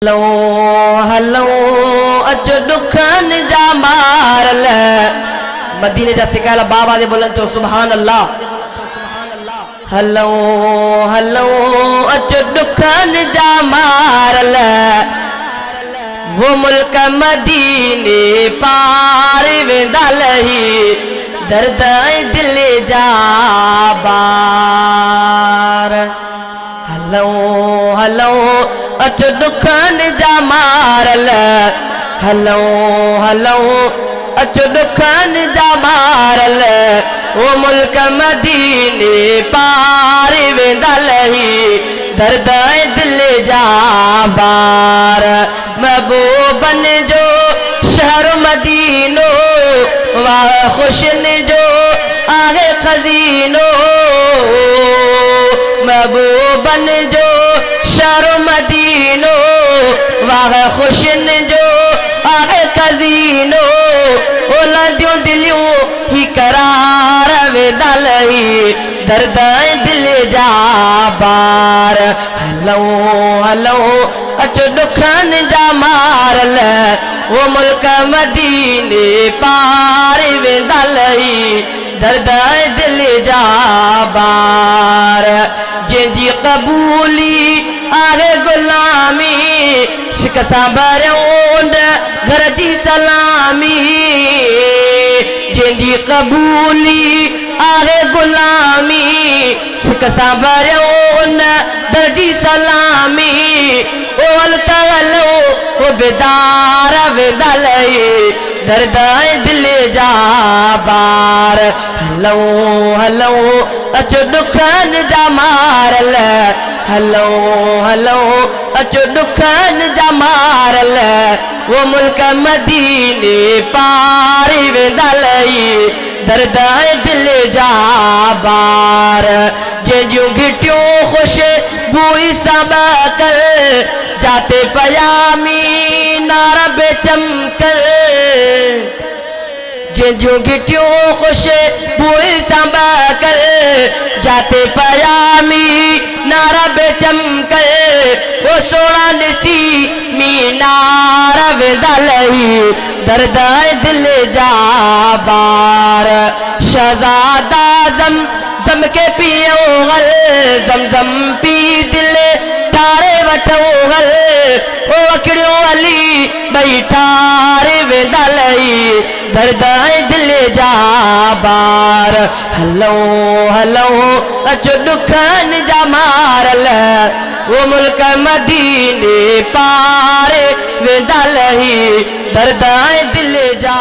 हलो हलो अचो दुखन जा मारल मदीने जा सिकायल बाबा दे बोलन तो सुभान अल्लाह। हलो हलो अचो दुखन जा मारल वो मुल्क मदीने पार वेंदा लही दर्द दिल जा बार। हलो हलो अचो दुखन जा मारल हलो हलो अचो दुखन जा मारल वो मुल्क मदीने पार वेंदा लही दर्द दिल जा बार। महबूबन जो शहर मदीनो वाह खुशन जो आहे खजीनो। महबूबन जो शहर मदीनो वाह खुशन जो आहे खजीनो। ओलंदियूं दिलियूं ही करार वेंदा लही दर्द दिल जा बार। हलो हलो अचो दुखन जा मारल वो मुल्क मदीने पार वेंदा लही दर्द दिल जा बार। जंहिंजी क़बूली आहे गुलामी सिक सां भरियूं घर जी सलामी। जंहिंजी क़बूली आहे गुलामी सिक सां भरियूं घर जी सलामी। ओल तलो वो बेदार वेंदा लही दर्द दिल जा बार। हलो हलो अचो दुखन जा मारल हलो हलो अचो दुखन जा मारल वो मुल्क मदीने पार वेंदा लही दर्द दिल जा बार। जंहिंजूं घिटियूं ख़ुशबूई सां बहकल जाते पयामी नारा बेचमकल। जंहिंजूं घिटियूं ख़ुशबूई सां बहकल जाते पयामी नारा बेचमकल। वो सोना ॾिसी मीनार वेंदा लही दर्द दिल जा बार। शहज़ादा ज़म के पियो हल ज़म पी दिल ठारे वठो हल। ओ अकड़ियों अली ॿई ठारे वेंदा लही दर्द दिल जा बार। हलो हलो अचो दुखन जा मारल वो मुल्क मदीने पार वेंदा लही दर्द दिल जा